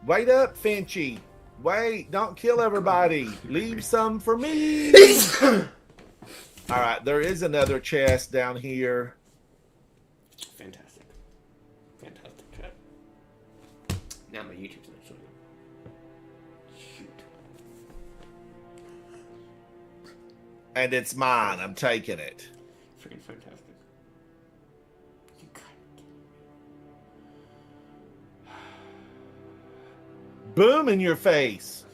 Wait up, Finchy. Wait, don't kill everybody. Leave some for me. All right, there is another chest down here. Fantastic. Fantastic chat. Now my YouTube's not showing you. Shoot. And it's mine. I'm taking it. Freaking fantastic. You gotta get it. Boom in your face.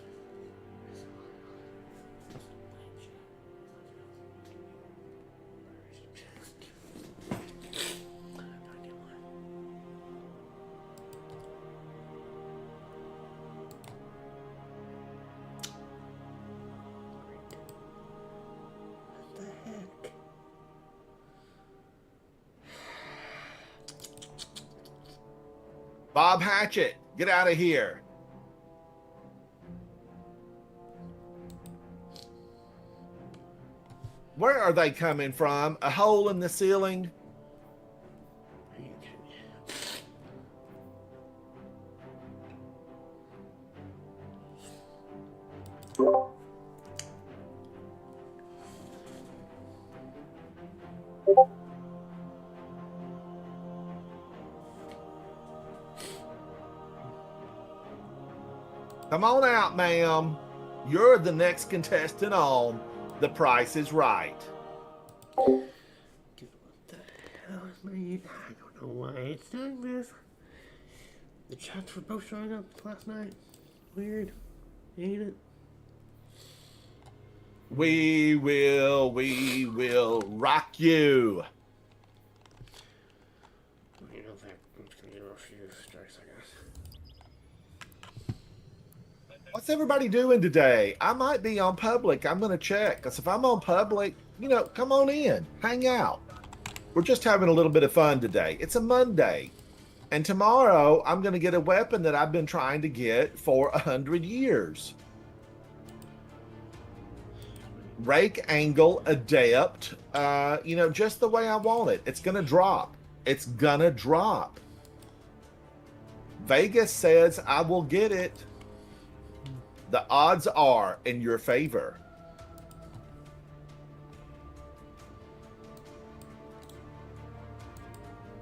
Bob Hatchet, get out of here. Where are they coming from? A hole in the ceiling? Come on out, ma'am. You're the next contestant on The Price is Right. What the hell is my... I don't know why it's doing this. The chats were both showing up last night. Weird. Ain't it? We will rock you. You know, I'm just gonna get a few strikes, I guess. What's everybody doing today? I might be on public. I'm going to check. Because if I'm on public, you know, come on in. Hang out. We're just having a little bit of fun today. It's a Monday. And tomorrow, I'm going to get a weapon that I've been trying to get for 100 years. Rake Angle Adept. You know, just the way I want it. It's going to drop. It's going to drop. Vegas says I will get it. The odds are in your favor.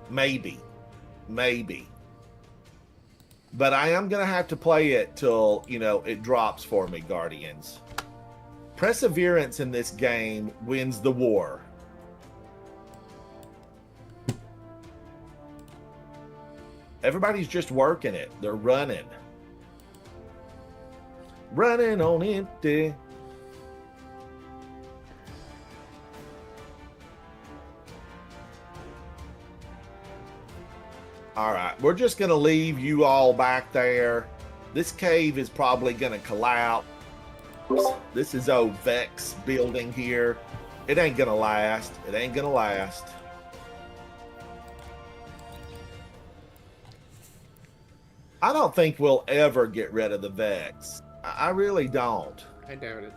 Maybe. But I am going to have to play it till, you know, it drops for me, Guardians. Perseverance in this game wins the war. Everybody's just working it. They're running. Running on empty. All right, we're just going to leave you all back there. This cave is probably going to collapse. This is old Vex building here. It ain't going to last. It ain't going to last. I don't think we'll ever get rid of the Vex. I really don't. I doubt it.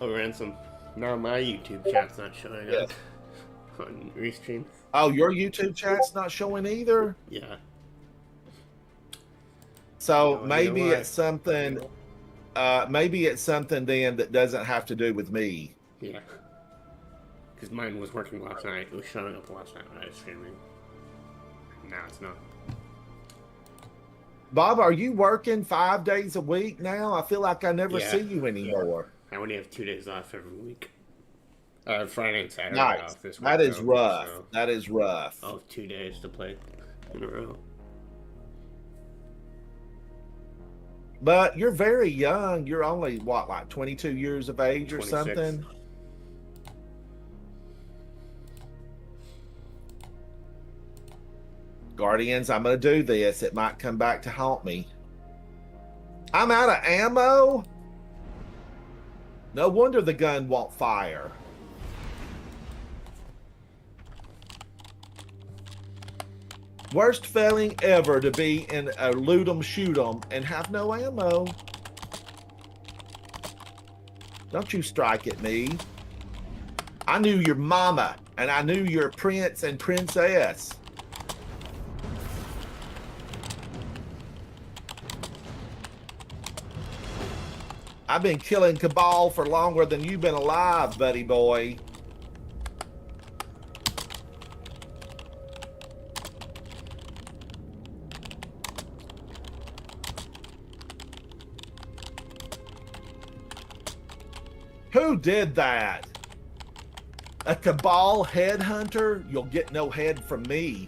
Oh, Ransom. Now my YouTube chat's not showing up on Restream. Oh, your YouTube chat's not showing either? Yeah. So No, maybe you know it's something. Maybe it's something then that doesn't have to do with me. Yeah. Because mine was working last night. It was showing up last night when I was streaming. Now it's not. Bob, are you working 5 days a week now? I feel like I never see you anymore. I only have 2 days off every week. Friday and Saturday Nice. off this week. That is though, rough. so That is rough. I'll have 2 days to play in a row. But you're very young. You're only, what, like 22 years of age or 26. something? Guardians, I'm going to do this. It might come back to haunt me. I'm out of ammo? No wonder the gun won't fire. Worst feeling ever to be in a loot 'em shoot 'em and have no ammo. Don't you strike at me. I knew your mama, and I knew your prince and princess. I've been killing Cabal for longer than you've been alive, buddy boy. Who did that? A Cabal headhunter? You'll get no head from me.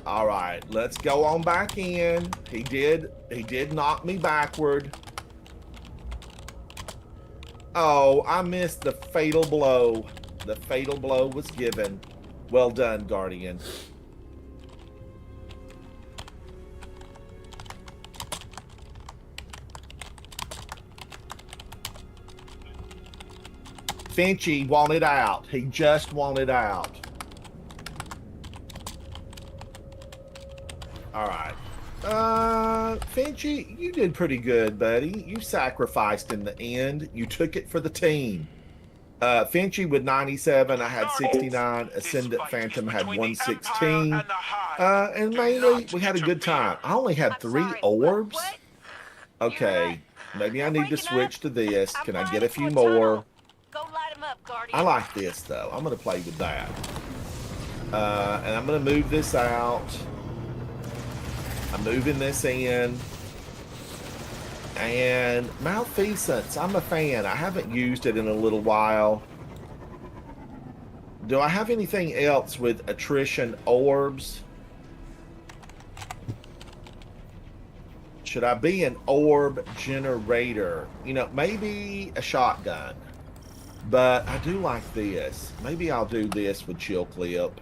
All right, let's go on back in. He did knock me backward. Oh, I missed the fatal blow. The fatal blow was given. Well done, Guardian. Finchy wanted out. He just wanted out. All right. Finchy, you did pretty good, buddy. You sacrificed in the end. You took it for the team. Finchy with 97. I had 69. Ascendant Phantom had 116. And mainly, we had a good time. I only had 3 orbs. Okay. Maybe I need to switch to this. Can I get a few more? I like this, though. I'm going to play with that. And I'm going to move this out. I'm moving this in. And Malfeasance, I'm a fan. I haven't used it in a little while. Do I have anything else with attrition orbs? Should I be an orb generator? You know, maybe a shotgun. But I do like this. Maybe I'll do this with Chill Clip.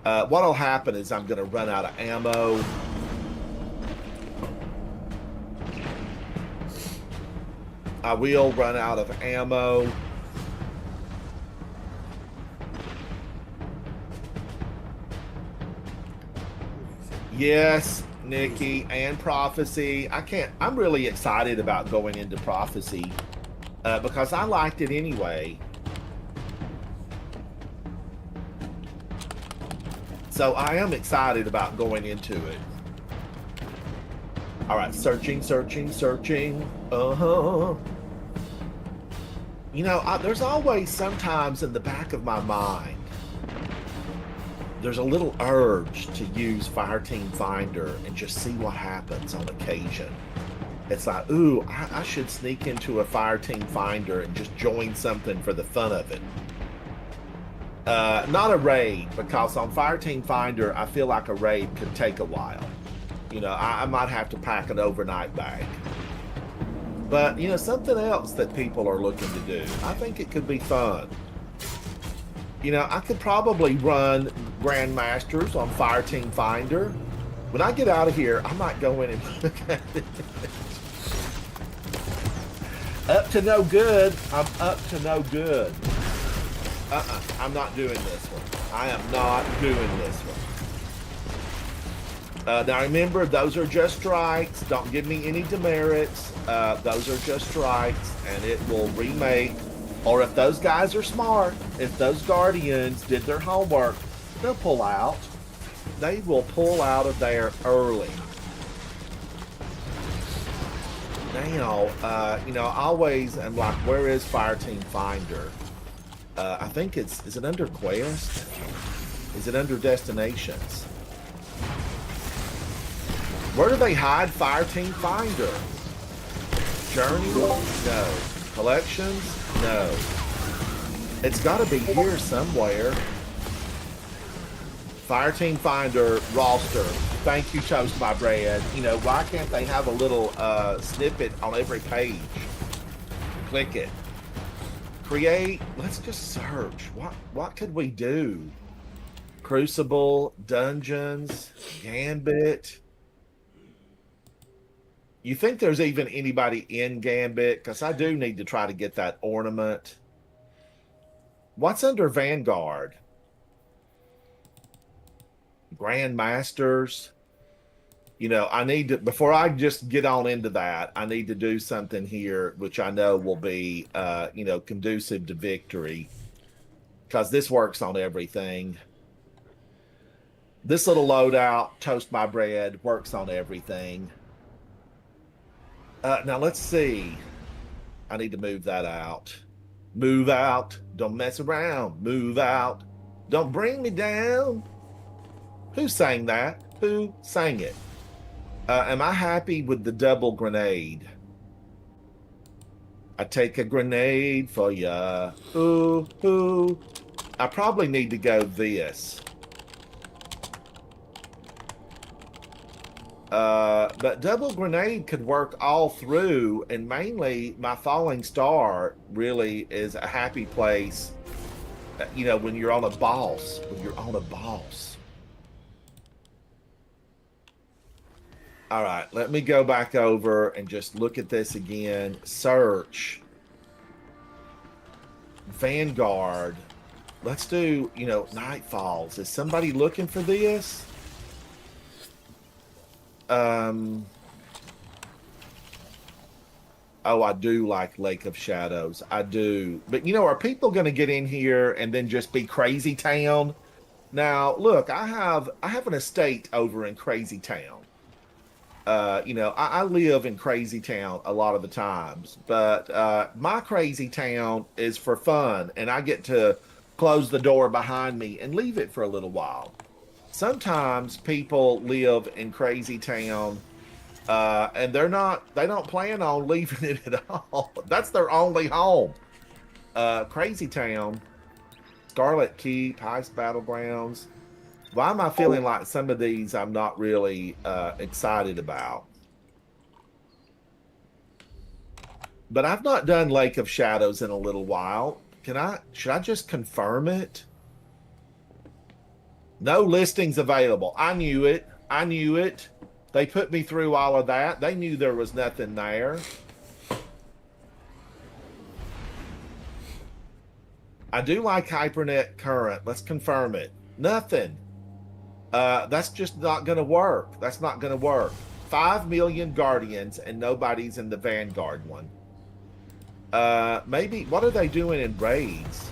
What'll happen is I'm going to run out of ammo. I will run out of ammo. Yes, Nikki, and Prophecy. I'm really excited about going into Prophecy because I liked it anyway. So I am excited about going into it. All right, searching. Uh-huh. You know, there's always sometimes in the back of my mind, there's a little urge to use Fireteam Finder and just see what happens on occasion. It's like, ooh, I should sneak into a Fireteam Finder and just join something for the fun of it. Not a raid, because on Fireteam Finder, I feel like a raid could take a while. You know, I might have to pack an overnight bag. But, you know, something else that people are looking to do, I think it could be fun. You know, I could probably run Grandmasters on Fireteam Finder. When I get out of here, I might go in and look at it. Up to no good. I'm up to no good. I'm not doing this one. I am not doing this one. Now remember, those are just strikes. Don't give me any demerits. Those are just strikes, and it will remake. Or if those guys are smart, if those Guardians did their homework, they'll pull out. They will pull out of there early. Now, you know, I always am like, where is Fireteam Finder? I think is it under Quest? Is it under Destinations? Where do they hide Fireteam Finder? Journey? No. Collections? No. It's got to be here somewhere. Fireteam Finder roster. Thank you, Toast My Bread. You know, why can't they have a little snippet on every page? Click it. Create. Let's just search. What could we do? Crucible, Dungeons, Gambit. You think there's even anybody in Gambit? Because I do need to try to get that ornament. What's under Vanguard? Grandmasters. You know, I need to, before I just get on into that, I need to do something here, which I know will be, you know, conducive to victory, because this works on everything. This little loadout, toast my bread, works on everything. Now let's see. I need to move that out. Move out. Don't mess around. Move out. Don't bring me down. Who sang that? Who sang it? Am I happy with the double grenade? I take a grenade for ya. Ooh, ooh. I probably need to go this. But double grenade could work all through, and mainly my falling star really is a happy place, you know, when you're on a boss. When you're on a boss. All right, let me go back over and just look at this again. Search. Vanguard. Let's do, you know, Nightfalls. Is somebody looking for this? Oh, I do like Lake of Shadows. I do. But, you know, are people going to get in here and then just be Crazy Town? Now, look, I have an estate over in Crazy Town. You know, I live in Crazy Town a lot of the times, but my Crazy Town is for fun, and I get to close the door behind me and leave it for a little while. Sometimes people live in Crazy Town, and they don't plan on leaving it at all. That's their only home. Crazy Town, Scarlet Keep, Heist Battlegrounds. Why am I feeling like some of these I'm not really excited about? But I've not done Lake of Shadows in a little while. Should I just confirm it? No listings available. I knew it. I knew it. They put me through all of that. They knew there was nothing there. I do like HyperNet Current. Let's confirm it. Nothing. That's just not going to work. That's not going to work. 5 million Guardians and nobody's in the Vanguard one. Maybe, what are they doing in raids?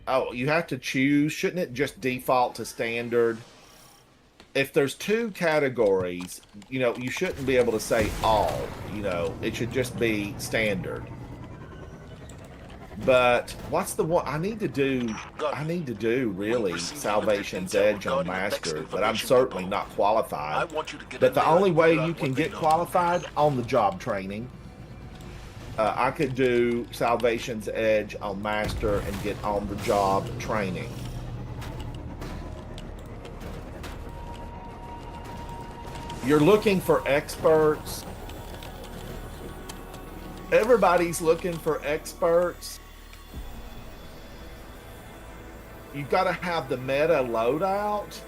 Oh, you have to choose. Shouldn't it just default to standard? If there's 2 categories, you know, you shouldn't be able to say all, you know, it should just be standard. But what's the one I need to do? I need to do really Salvation's Edge on Master, but I'm certainly not qualified. But the only way you can get qualified on the job training. I could do Salvation's Edge on Master and get on the job training. You're looking for experts. Everybody's looking for experts. You've got to have the meta loadout.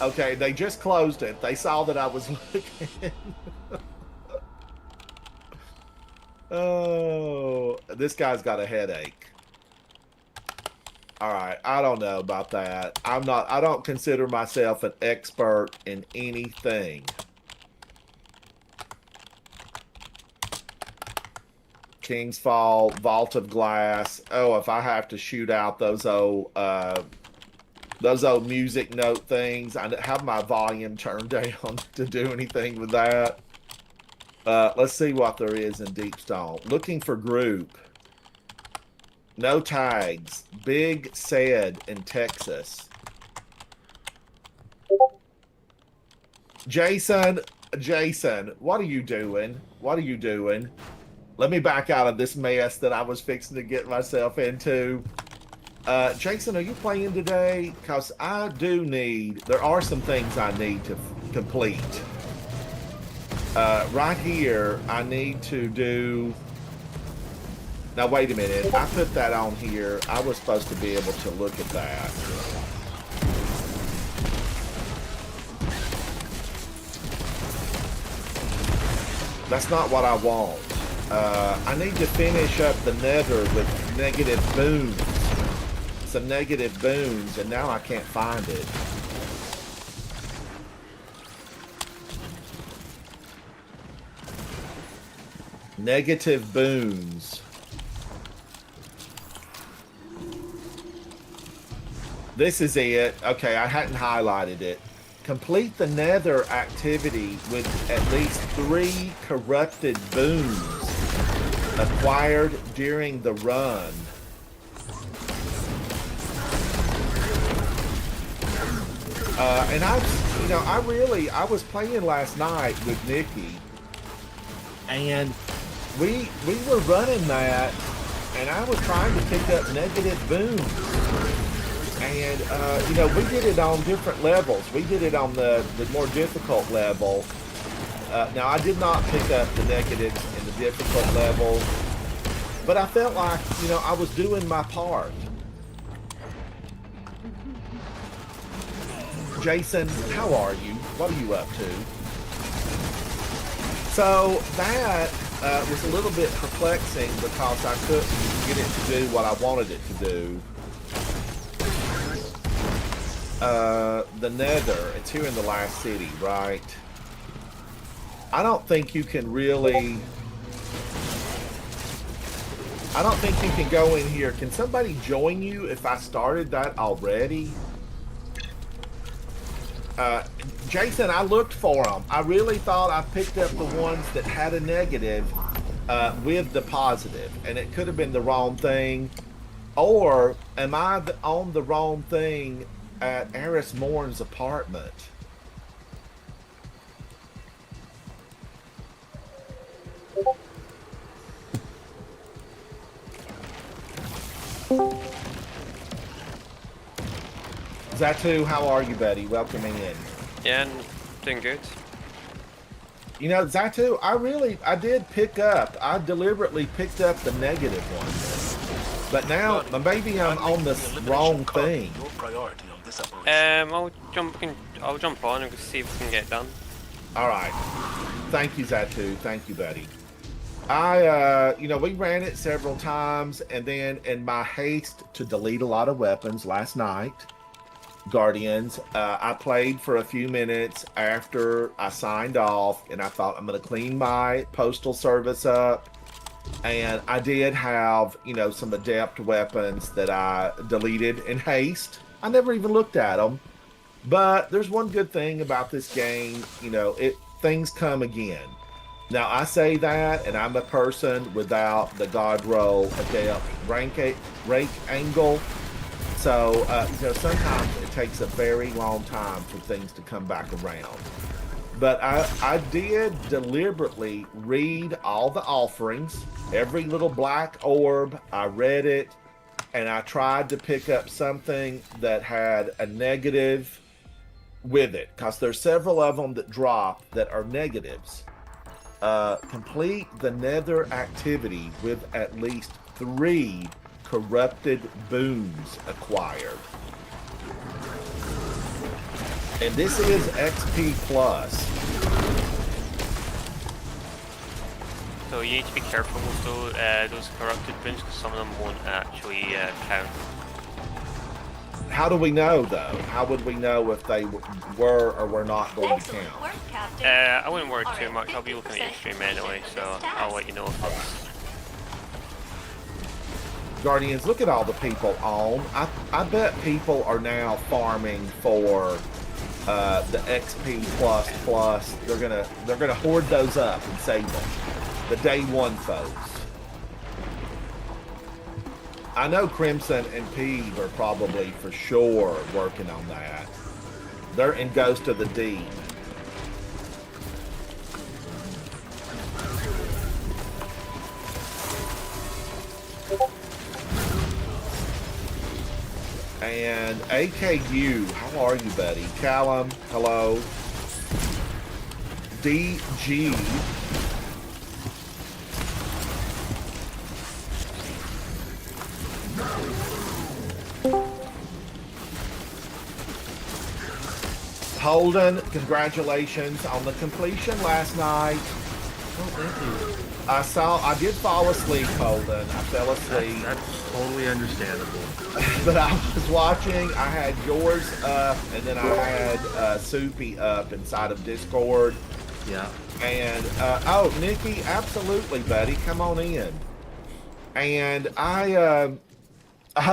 Okay, they just closed it. They saw that I was looking. Oh, this guy's got a headache. All right, I don't know about that. I don't consider myself an expert in anything. King's Fall, Vault of Glass. Oh, if I have to shoot out those old music note things, I have my volume turned down to do anything with that. Let's see what there is in Deepstone. Looking for group. No tags. Big said in Texas. Jason, what are you doing? What are you doing? Let me back out of this mess that I was fixing to get myself into. Jason, are you playing today? Because I do need, there are some things I need to complete. Right here, I need to do, now wait a minute, I put that on here. I was supposed to be able to look at that. That's not what I want. I need to finish up the nether with negative boons. some negative boons, and now I can't find it. Negative boons. This is it. Okay, I hadn't highlighted it. Complete the nether activity with at least 3 corrupted boons acquired during the run. And I was playing last night with Nikki, and we were running that, and I was trying to pick up negative boons. And, we did it on different levels. We did it on the more difficult level. Now, I did not pick up the negatives in the difficult level, but I felt like, I was doing my part. Jason, how are you? What are you up to? So that was a little bit perplexing because I couldn't get it to do what I wanted it to do. The nether, it's here in the last city, right? I don't think you can really... I don't think you can go in here. Can somebody join you if I started that already? Jason, I looked for them. I really thought I picked up the ones that had a negative with the positive, and it could have been the wrong thing. Or am I on the wrong thing at Eris Morn's apartment? Zatu, how are you, buddy? Welcoming in. Yeah, I'm doing good. Zatu, I did pick up, I deliberately picked up the negative one. But now, maybe I'm on the wrong thing. I'll jump on and see if we can get it done. Alright. Thank you, Zatu. Thank you, buddy. We ran it several times, and then in my haste to delete a lot of weapons last night, Guardians, I played for a few minutes after I signed off, and I thought I'm going to clean my postal service up. And I did have, some adept weapons that I deleted in haste. I never even looked at them. But there's one good thing about this game, things come again. Now, I say that, and I'm a person without the God roll adept rank angle. So, sometimes it takes a very long time for things to come back around. But I did deliberately read all the offerings, every little black orb, I read it, and I tried to pick up something that had a negative with it, because there's several of them that drop that are negatives. Complete the nether activity with at least 3 corrupted boons acquired. And this is XP plus. So you need to be careful with those corrupted boons, because some of them won't actually count. How do we know, though? How would we know if they were or were not going to count? Work, Captain. I wouldn't worry too much. I'll be looking at your stream anyway, so I'll let you know if it's... Guardians, look at all the people on. I bet people are now farming for the XP plus. They're gonna hoard those up and save them. The day one folks. I know Crimson and Peeve are probably for sure working on that. They're in Ghost of the Deep. And AKU, how are you, buddy? Callum, hello. DG. Holden, congratulations on the completion last night. Oh, thank you. I did fall asleep, Holden. I fell asleep. That's totally understandable. But I was watching. I had yours up, and then I had Soupy up inside of Discord. Yeah. And oh, Nikki, absolutely, buddy, come on in. And I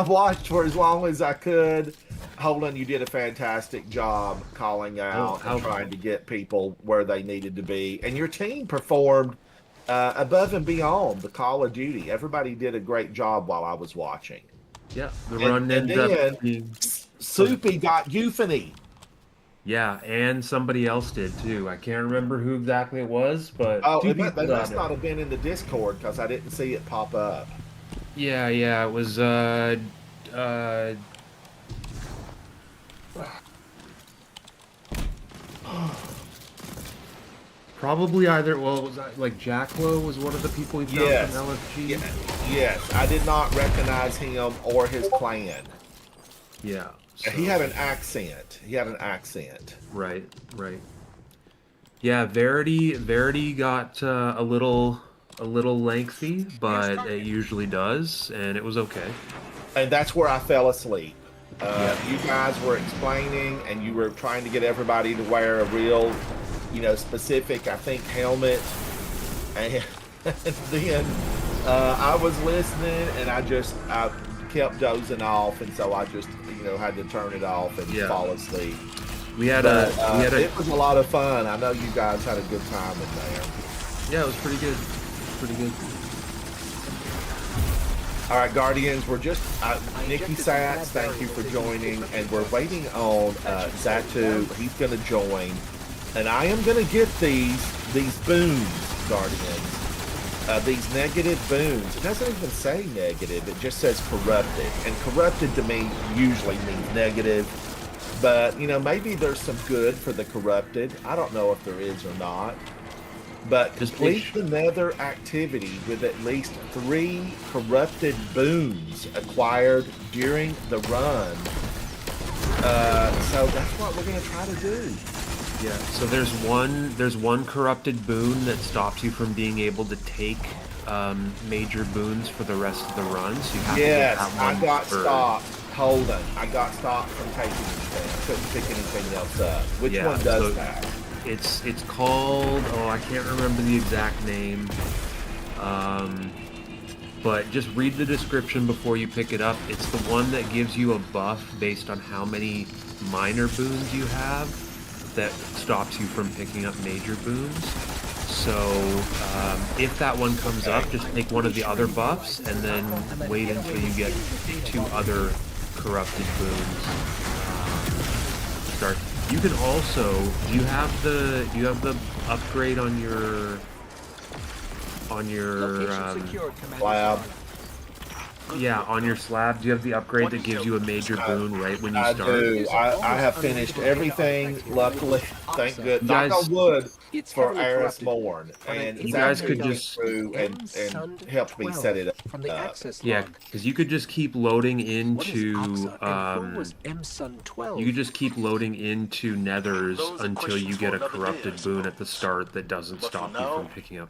watched for as long as I could. Holden, you did a fantastic job calling out and trying to get people where they needed to be. And your team performed above and beyond the Call of Duty. Everybody did a great job while I was watching. Yeah, the run ended up being... Soupy got euphony. Yeah, and somebody else did too. I can't remember who exactly it was, but they must not have been in the Discord because I didn't see it pop up. Yeah, it was probably either, well, it was like Jacklo was one of the people we found from LFG. Yes, I did not recognize him or his clan. Yeah. So. He had an accent. Right. Yeah, Verity got a little lengthy, but it usually does, and it was okay. And that's where I fell asleep. You guys were explaining, and you were trying to get everybody to wear a real, specific, I think, helmet. And then I was listening, and I kept dozing off, and so I just, had to turn it off and fall asleep. It was a lot of fun. I know you guys had a good time in there. Yeah, it was pretty good. All right, Guardians, we're just Nikki Sats, thank you for joining, and we're waiting on Zatu. He's going to join, and I am going to get these boons, Guardians. These negative boons. It doesn't even say negative. It just says corrupted, and corrupted to me usually means negative. But maybe there's some good for the corrupted. I don't know if there is or not. But complete the nether activity with at least 3 corrupted boons acquired during the run. So that's what we're going to try to do. Yeah, so there's one corrupted boon that stops you from being able to take major boons for the rest of the run. So you have to get that one I got stopped. Holden, I got stopped from taking anything. I couldn't pick anything else up. Which one does that? It's called, I can't remember the exact name. But just read the description before you pick it up. It's the one that gives you a buff based on how many minor boons you have that stops you from picking up major boons. So if that one comes up, just take one of the other buffs and then wait until you get 2 other corrupted boons. Start. You can also, do you have the upgrade on your slab? Yeah, on your slab, do you have the upgrade that gives you a major boon right when you start? I do. I have finished everything, luckily. Thank goodness. Knock on wood for Aris Morn. And you guys could just and help me set it up. Yeah, because you could just keep loading into you could just keep loading into nethers until you get a corrupted boon at the start that doesn't stop you from picking up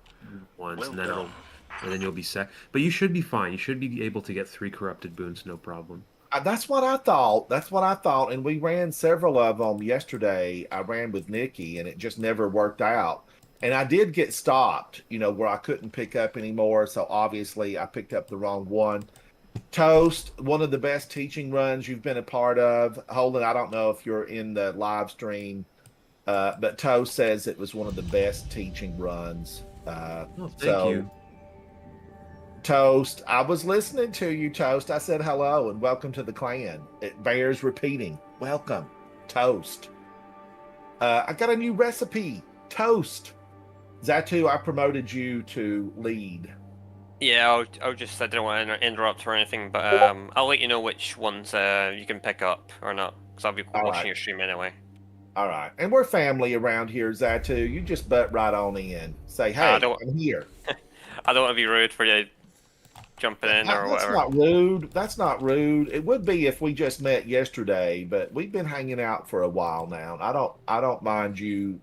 ones, and then you'll be set. But you should be fine. You should be able to get 3 corrupted boons, no problem. That's what I thought. And we ran several of them yesterday. I ran with Nikki, and it just never worked out. And I did get stopped, where I couldn't pick up anymore. So obviously I picked up the wrong one. Toast, one of the best teaching runs you've been a part of. Holden, I don't know if you're in the live stream, but Toast says it was one of the best teaching runs. Thank you. Toast, I was listening to you, Toast. I said hello and welcome to the clan. It bears repeating. Welcome, Toast. I got a new recipe, Toast. Zatu, I promoted you to lead. Yeah, I didn't want to interrupt or anything, but I'll let you know which ones you can pick up or not, because I'll be watching your stream anyway. All right, and we're family around here, Zatu. You just butt right on in. Say, hey, I'm here. I don't want to be rude for you jumping in or whatever. That's not rude. It would be if we just met yesterday, but we've been hanging out for a while now. I don't mind you,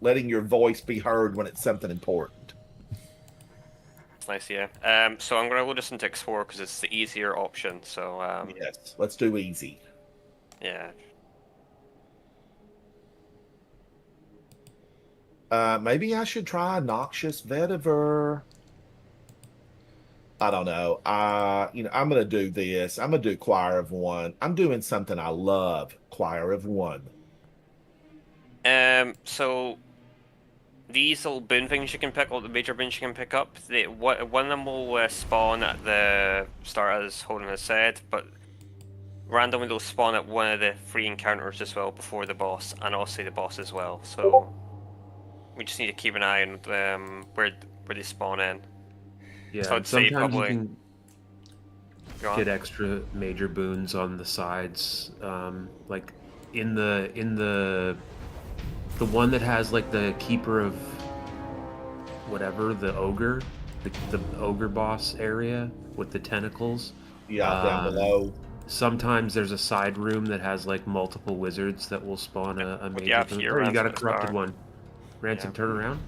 letting your voice be heard when it's something important. nice, yeah. So I'm gonna load this into Explorer because it's the easier option. So Yes, let's do easy. yeah. Maybe I should try Noxious Vetiver. I don't know. I'm gonna do this. I'm gonna do Choir of One. I'm doing something I love. Choir of One. So these little boon things you can pick, all the major boons you can pick up, one of them will spawn at the start as Holden has said, but randomly they'll spawn at one of the free encounters as well before the boss, and also the boss as well. So we just need to keep an eye on where they spawn in. Yeah, So I'd and say sometimes you probably. can Go on. get extra major boons on the sides, like in the one that has like the keeper of whatever, the ogre, the ogre boss area with the tentacles. Yeah, down Um, below. Sometimes there's a side room that has like multiple wizards that will spawn a What do major you have boon. here, There, you got a Ransom corrupted Star? one. Ransom, Yeah. turn around.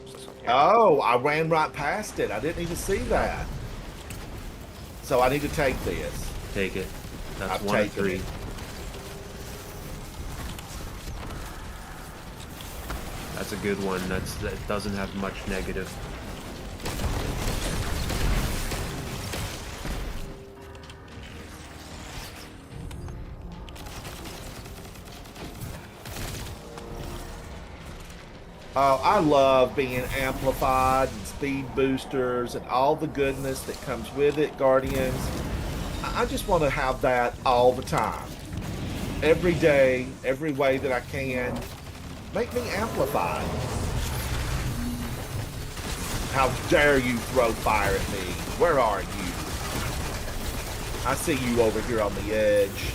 What's this one here? Oh, I ran right past it. I didn't even see that. So I need to take this. Take it. That's I've one of taken 3. it. That's a good one. That doesn't have much negative. Oh, I love being amplified and speed boosters and all the goodness that comes with it, Guardians. I just want to have that all the time. Every day, every way that I can. Make me amplified. How dare you throw fire at me? Where are you? I see you over here on the edge.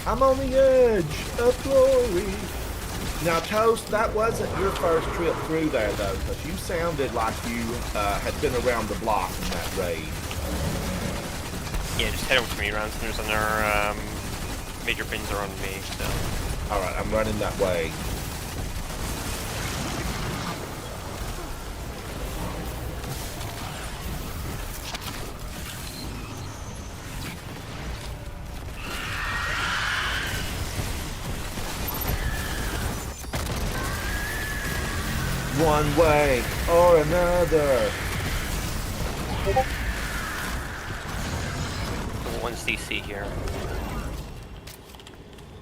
I'm on the edge of glory. Now, Toast, that wasn't your first trip through there, though, because you sounded like you had been around the block in that raid. Yeah, just head over to me, Ransomers, and our major bins are on me, so. All right, I'm running that way. One way or another. One's DC here.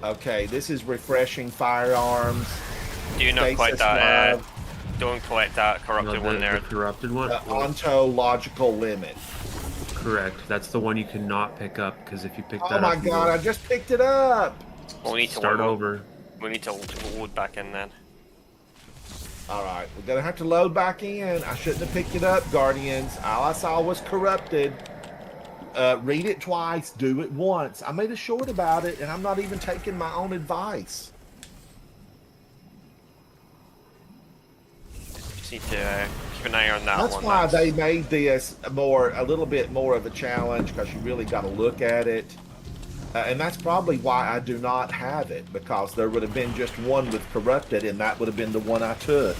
Okay, this is refreshing firearms. Do not Faces collect that. love. Don't collect that corrupted one there. The corrupted one? Ontological limit. Correct. That's the one you cannot pick up, because if you pick Oh that my up, god, I just picked it up. We'll need to start load, over. We need to load back in then. All right, we're gonna have to load back in. I shouldn't have picked it up, Guardians. All I saw was corrupted. Read it twice, do it once. I made a short about it, and I'm not even taking my own advice. Just need to keep an eye on that That's one. why they made this a little bit more of a challenge, because you really got to look at it. And that's probably why I do not have it, because there would have been just one with corrupted, and that would have been the one I took.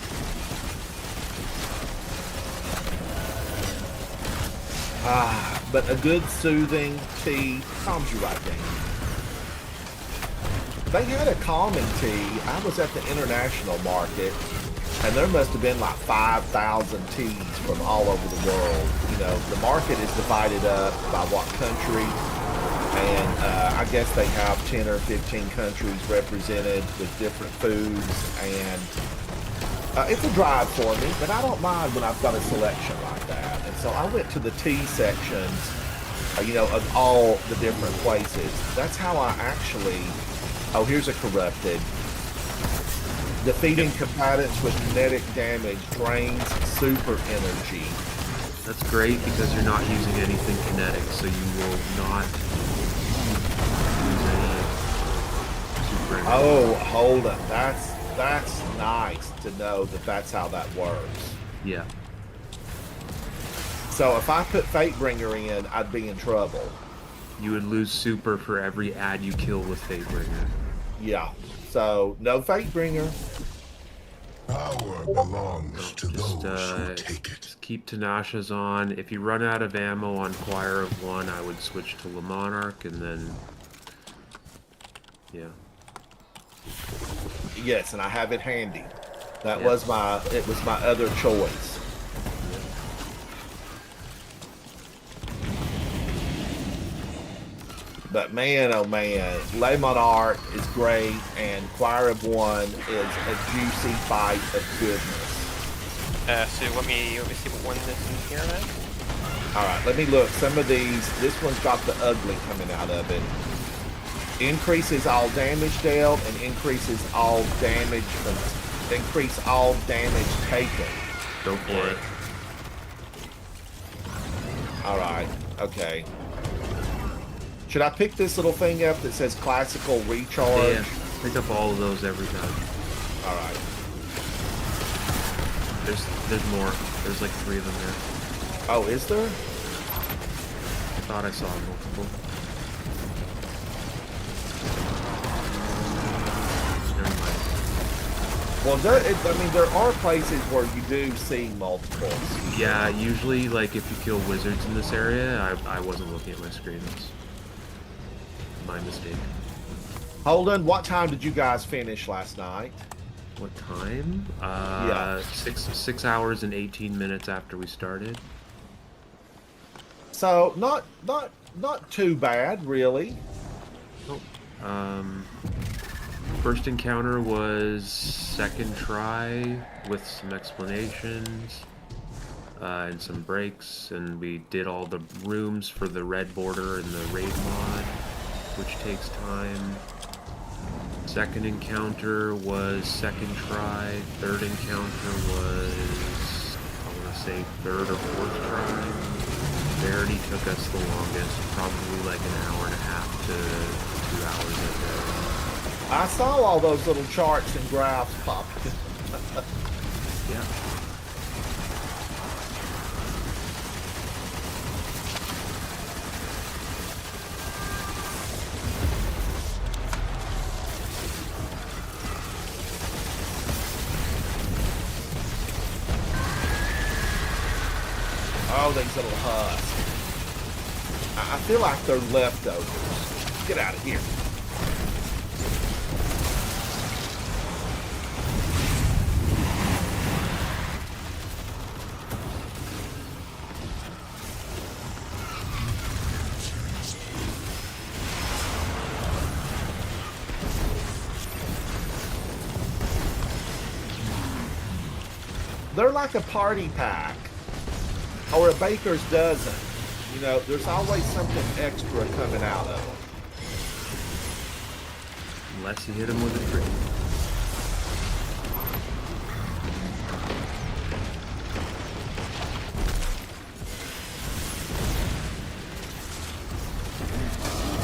But a good soothing tea calms you right down. They had a calming tea. I was at the international market, and there must have been like 5,000 teas from all over the world. You know, the market is divided up by what country. And I guess they have 10 or 15 countries represented with different foods. And it's a drive for me, but I don't mind when I've got a selection like that. And so I went to the tea sections, of all the different places. That's how I actually... Oh, here's a corrupted. Defeating combatants with kinetic damage drains super energy. That's great because you're not using anything kinetic, so you will not use any super energy. Oh, hold on. That's nice to know that that's how that works. Yeah. So if I put Fatebringer in, I'd be in trouble. You would lose super for every ad you kill with Fatebringer. Yeah. So no Fatebringer. Power belongs to those who take it. Just keep Tanasha's on. If you run out of ammo on Choir of One, I would switch to Le Monarch, and then... Yeah. Yes, and I have it handy. That Yeah. was my other choice. But man, oh man, Le Monarch is great, and Choir of One is a juicy bite of goodness. So let me see what one is in here then. All right, let me look. Some of these, this one's got the ugly coming out of it. Increases all damage dealt and increases all damage taken. Go for it. All right, okay. Should I pick this little thing up that says classical recharge? Yeah, pick up all of those every time. All right. There's more. There's like 3 of them there. Oh, is there? I thought I saw multiple. Never mind. Well, there are places where you do see multiples. Yeah, usually, like, if you kill wizards in this area, I wasn't looking at my screen. That's my mistake. Holden, what time did you guys finish last night? What time? Yeah. 6 hours and 18 minutes after we started. So not too bad, really. First encounter was second try with some explanations and some breaks, and we did all the rooms for the red border and the raid mod, which takes time. Second encounter was second try. Third encounter was, I want to say, third or fourth try. Verity took us the longest, probably like an hour and a half to 2 hours at I saw all those little charts and graphs pop. Yeah. Oh, these little husks. I feel like they're leftovers. Get out of here. They're like a party pack or a baker's dozen. You know, there's always something extra coming out of them. Unless you hit him with a tree.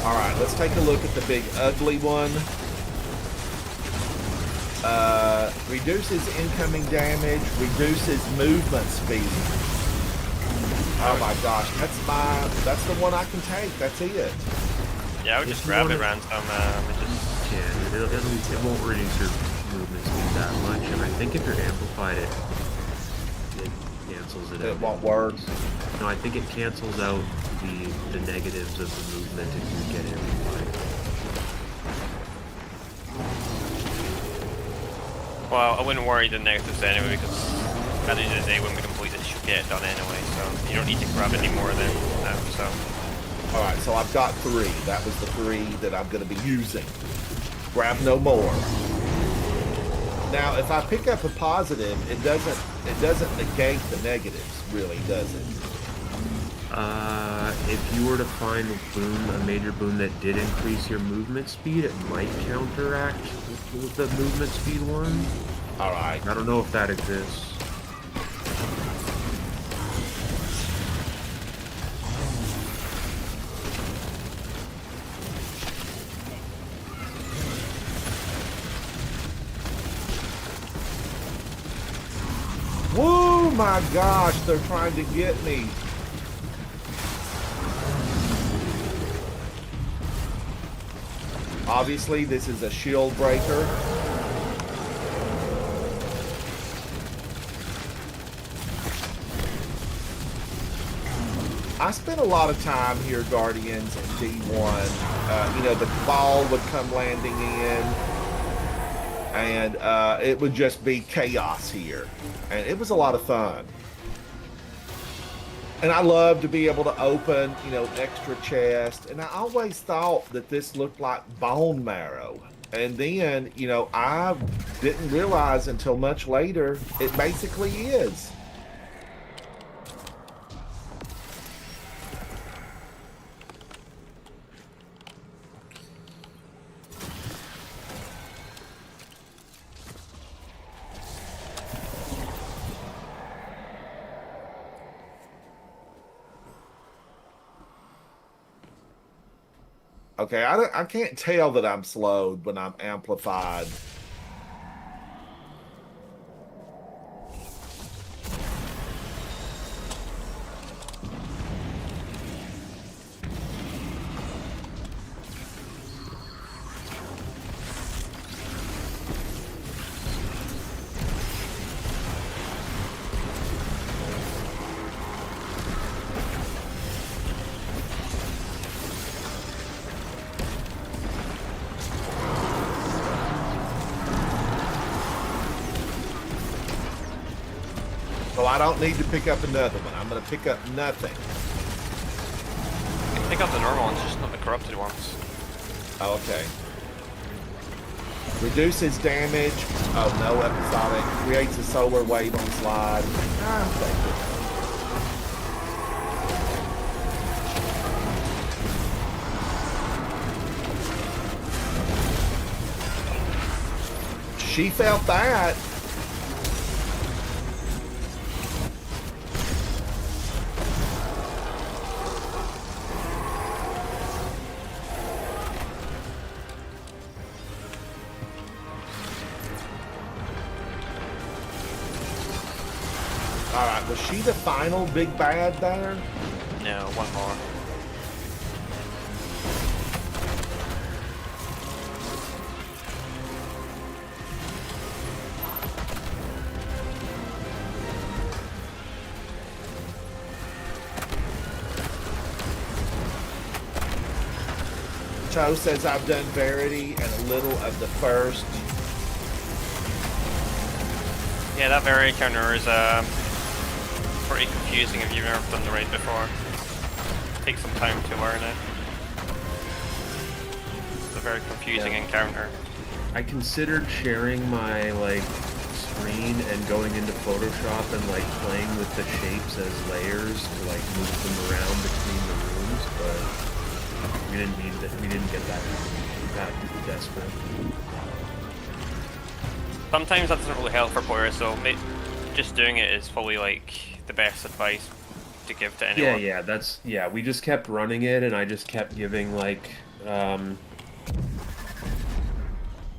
All right, let's take a look at the big ugly one. Reduces incoming damage, reduces movement speed. Oh my gosh, that's the one I can take. That's it. Yeah, I would just grab it random. Yeah, it won't reduce your movement speed that much, and I think if you're amplified, it cancels it out. It won't work. No, I think it cancels out the negatives of the movement if you get amplified. Well, I wouldn't worry the negatives anyway, because at the end of the day, when we complete it, you should get it done anyway, so you don't need to grab any more than that, so. All right, so I've got 3. That was the 3 that I'm going to be using. Grab no more. Now, if I pick up a positive, it doesn't negate the negatives, really, does it? If you were to find a major boon that did increase your movement speed, it might counteract with the movement speed one. All right. I don't know if that exists. Whoa, my gosh, they're trying to get me. Obviously, this is a shield breaker. I spent a lot of time here, Guardians, in D1. You know, the ball would come landing in, and it would just be chaos here. And it was a lot of fun. And I love to be able to open, you know, extra chest. And I always thought that this looked like bone marrow. And then, you know, I didn't realize until much later, it basically is. Okay, I can't tell that I'm slowed when I'm amplified. So I don't need to pick up another one. I'm going to pick up nothing. You can pick up the normal ones, just not the corrupted ones. Okay. Reduces damage. Oh, no episodic. Creates a solar wave on slide. Thank you. She felt that. All right, was she the final big bad there? No, one more. Cho says I've done Verity and a little of the first. Yeah, that Verity counter is pretty confusing if you've never done the raid before. Take some time to learn it. It's a very confusing encounter. I considered sharing my like screen and going into Photoshop and like playing with the shapes as layers to like move them around between the rooms, but we didn't need that. We didn't get that desperate. Sometimes that doesn't really help for players, so just doing it is probably like the best advice to give to anyone. Yeah, we just kept running it, and I just kept giving like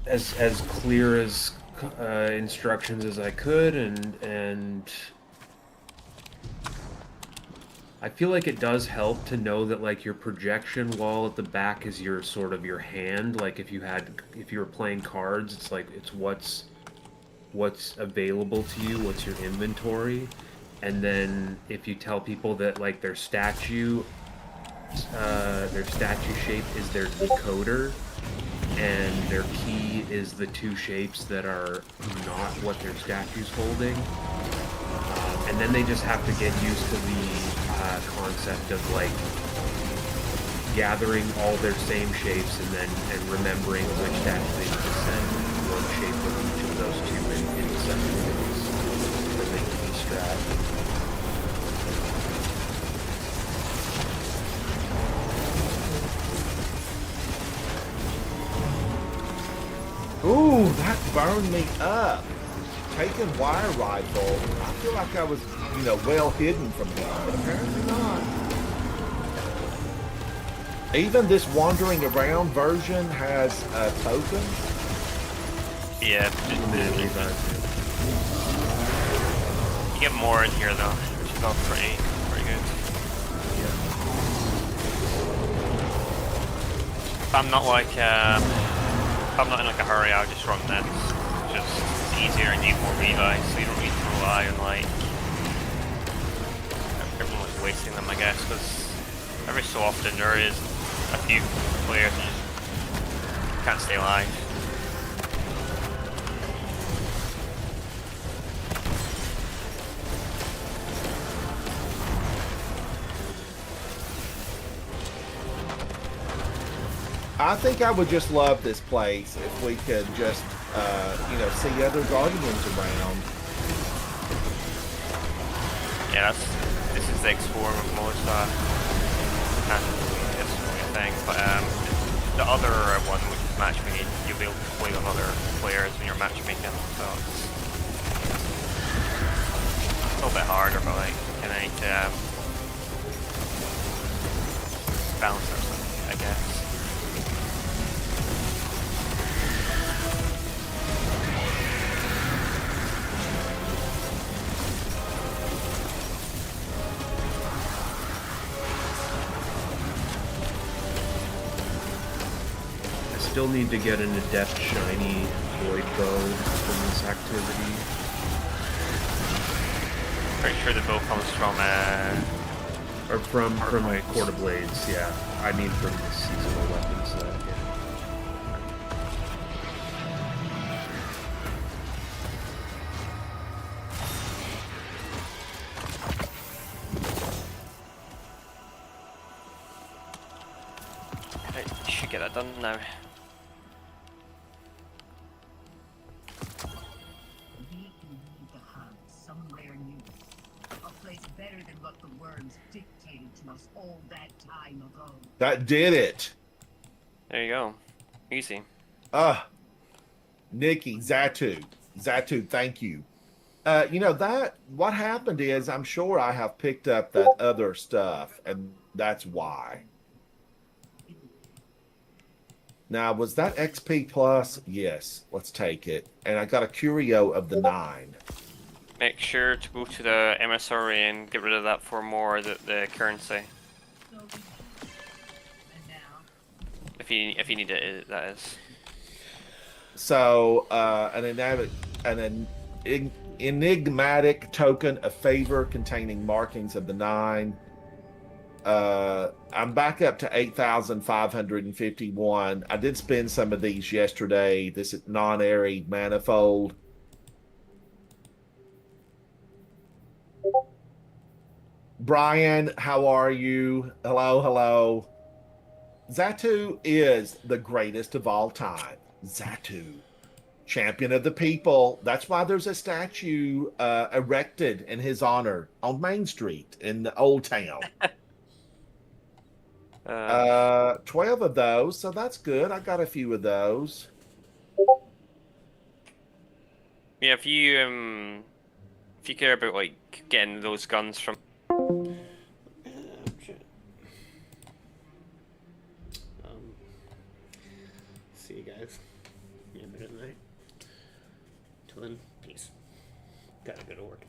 as clear as instructions as I could, and I feel like it does help to know that like your projection wall at the back is your sort of your hand. Like if you were playing cards, it's like it's what's available to you, what's your inventory. And then if you tell people that like their statue shape is their decoder and their key is the two shapes that are not what their statue's holding, and then they just have to get used to the concept of like gathering all their same shapes and remembering which statue they need to send one shape of each of those two in separate ways for the key strat. Ooh, that burned me up. Taking wire rifle, I feel like I was, you know, well hidden from him, but apparently not. Even this wandering around version has a token. Yeah, you get more in here though, which is all pretty good. If I'm not like, if I'm not in like a hurry, I'll just run this. Just it's easier and need more revives, so you don't need to rely on like everyone's wasting them, I guess, because every so often there is a few players who just can't stay alive. I think I would just love this place if we could just, you know, see other Guardians around. Yeah, this is the explore mode, so kind of this thing. But the other one, which is matchmaking, you'll be able to play with other players when you're matchmaking. So it's a little bit harder, but like kind of need to balance or something, I guess. Still need to get an adept shiny void bow from this activity. Pretty sure the bow comes from Or from Blades. Quarter Blades, yeah. I mean from the seasonal weapon set, yeah. Right, should get that done now. We can lead the hunt somewhere new. A place better than what the worms dictated to us all that time ago. That did it. There you go. Easy. Nikki, Zatu, thank you. You know, that what happened is I'm sure I have picked up that other stuff, and that's why. Now, was that XP plus? Yes, let's take it. And I got a curio of the 9. Make sure to go to the MSRA and get rid of that for more the currency. So we and now If you need it, that is. So, an enigmatic token of favor containing markings of the 9. I'm back up to 8,551. I did spend some of these yesterday. This is non-airy manifold. Brian, how are you? Hello. Zatu is the greatest of all time. Zatu, champion of the people. That's why there's a statue erected in his honor on Main Street in the Old Town. 12 of those, so that's good. I got a few of those. Yeah, if you care about like getting those guns from. See you guys in a minute tonight. Till then, peace. Gotta go to work.